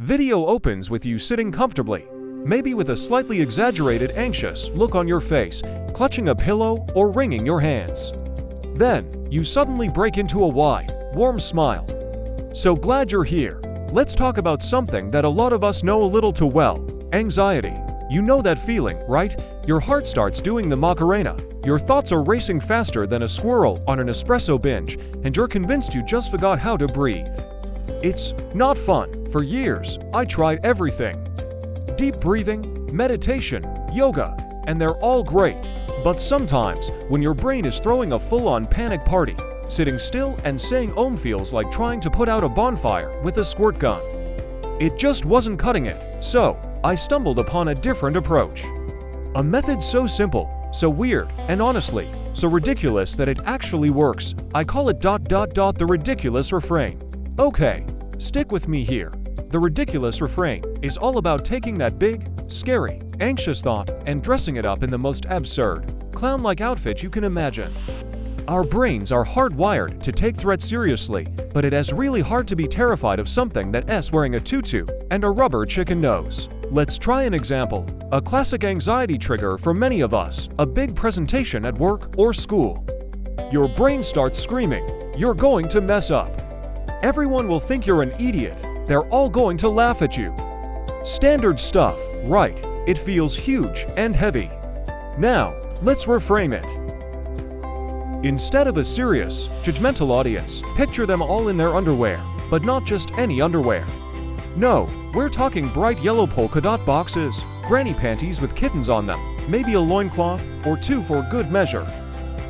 Video opens with you sitting comfortably, maybe with a slightly exaggerated anxious look on your face, clutching a pillow or wringing your hands. Then, you suddenly break into a wide, warm smile. So glad you're here. Let's talk about something that a lot of us know a little too well: anxiety. You know that feeling, right? Your heart starts doing the Macarena. Your thoughts are racing faster than a squirrel on an espresso binge, and you're convinced you just forgot how to breathe. It's not fun. For years, I tried everything. Deep breathing, meditation, yoga, and they're all great. But sometimes, when your brain is throwing a full-on panic party, sitting still and saying "Om" feels like trying to put out a bonfire with a squirt gun. It just wasn't cutting it, so I stumbled upon a different approach. A method so simple, so weird, and honestly, so ridiculous that it actually works. I call it the ridiculous refrain. Okay, stick with me here. The ridiculous refrain is all about taking that big, scary, anxious thought and dressing it up in the most absurd, clown-like outfit you can imagine. Our brains are hardwired to take threats seriously, but it is really hard to be terrified of something that's wearing a tutu and a rubber chicken nose. Let's try an example. A classic anxiety trigger for many of us: a big presentation at work or school. Your brain starts screaming, "You're going to mess up. Everyone will think you're an idiot. They're all going to laugh at you." Standard stuff, right? It feels huge and heavy. Now, let's reframe it. Instead of a serious, judgmental audience, picture them all in their underwear, but not just any underwear. No, we're talking bright yellow polka dot boxes, granny panties with kittens on them, maybe a loincloth or two for good measure.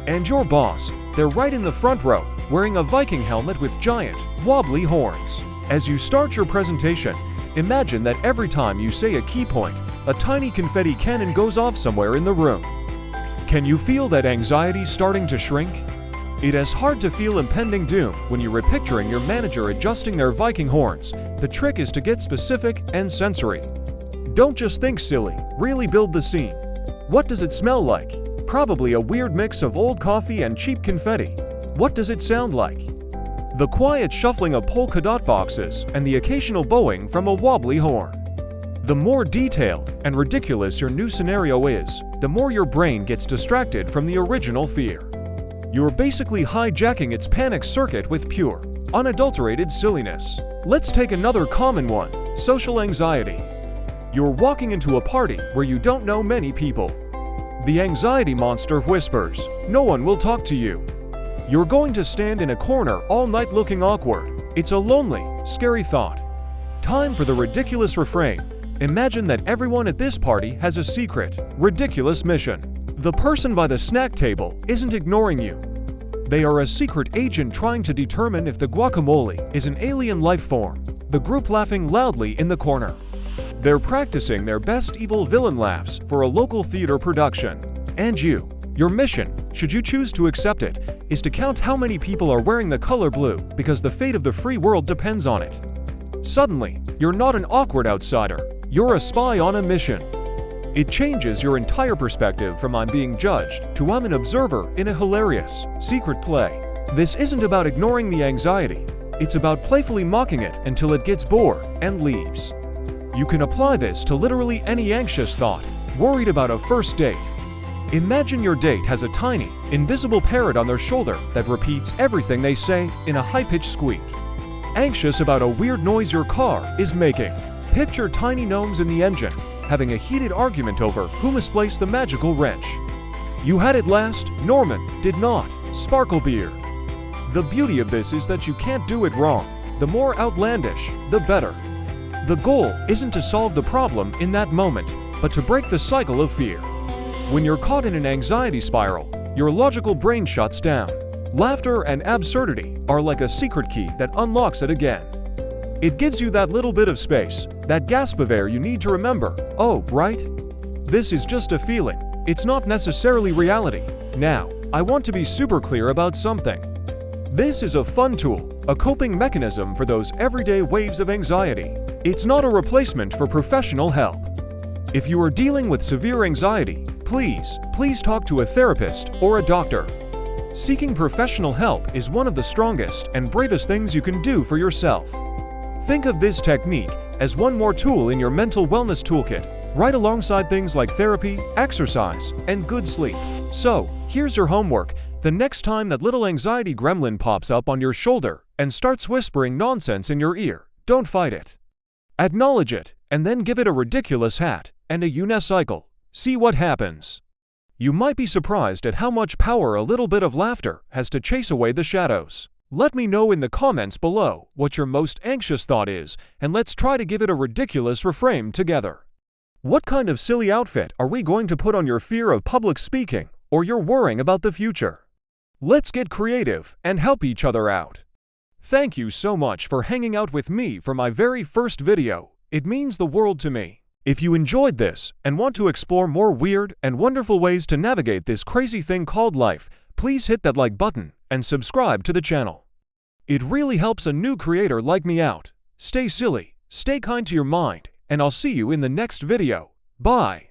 And your boss, they're right in the front row, wearing a Viking helmet with giant, wobbly horns. As you start your presentation, imagine that every time you say a key point, a tiny confetti cannon goes off somewhere in the room. Can you feel that anxiety starting to shrink? It is hard to feel impending doom when you're picturing your manager adjusting their Viking horns. The trick is to get specific and sensory. Don't just think silly, really build the scene. What does it smell like? Probably a weird mix of old coffee and cheap confetti. What does it sound like? The quiet shuffling of polka dot boxes and the occasional bowing from a wobbly horn. The more detailed and ridiculous your new scenario is, the more your brain gets distracted from the original fear. You're basically hijacking its panic circuit with pure, unadulterated silliness. Let's take another common one: social anxiety. You're walking into a party where you don't know many people. The anxiety monster whispers, "No one will talk to you." You're going to stand in a corner all night looking awkward. It's a lonely, scary thought. Time for the ridiculous refrain. Imagine that everyone at this party has a secret, ridiculous mission. The person by the snack table isn't ignoring you. They are a secret agent trying to determine if the guacamole is an alien life form. The group laughing loudly in the corner. They're practicing their best evil villain laughs for a local theater production. And your mission, should you choose to accept it, is to count how many people are wearing the color blue, because the fate of the free world depends on it. Suddenly, you're not an awkward outsider. You're a spy on a mission. It changes your entire perspective from "I'm being judged" to "I'm an observer in a hilarious, secret play." This isn't about ignoring the anxiety. It's about playfully mocking it until it gets bored and leaves. You can apply this to literally any anxious thought. Worried about a first date? Imagine your date has a tiny, invisible parrot on their shoulder that repeats everything they say in a high-pitched squeak. Anxious about a weird noise your car is making? Picture tiny gnomes in the engine, having a heated argument over who misplaced the magical wrench. You had it last, Norman did not. Sparklebeard. The beauty of this is that you can't do it wrong. The more outlandish, the better. The goal isn't to solve the problem in that moment, but to break the cycle of fear. When you're caught in an anxiety spiral, your logical brain shuts down. Laughter and absurdity are like a secret key that unlocks it again. It gives you that little bit of space, that gasp of air you need to remember, "Oh, right? This is just a feeling. It's not necessarily reality." Now, I want to be super clear about something. This is a fun tool, a coping mechanism for those everyday waves of anxiety. It's not a replacement for professional help. If you are dealing with severe anxiety, please talk to a therapist or a doctor. Seeking professional help is one of the strongest and bravest things you can do for yourself. Think of this technique as one more tool in your mental wellness toolkit, right alongside things like therapy, exercise, and good sleep. So, here's your homework. The next time that little anxiety gremlin pops up on your shoulder and starts whispering nonsense in your ear, don't fight it. Acknowledge it, and then give it a ridiculous hat and a unicycle. See what happens. You might be surprised at how much power a little bit of laughter has to chase away the shadows. Let me know in the comments below what your most anxious thought is, and let's try to give it a ridiculous reframe together. What kind of silly outfit are we going to put on your fear of public speaking or your worrying about the future? Let's get creative and help each other out. Thank you so much for hanging out with me for my very first video. It means the world to me. If you enjoyed this and want to explore more weird and wonderful ways to navigate this crazy thing called life, please hit that like button and subscribe to the channel. It really helps a new creator like me out. Stay silly, stay kind to your mind, and I'll see you in the next video. Bye.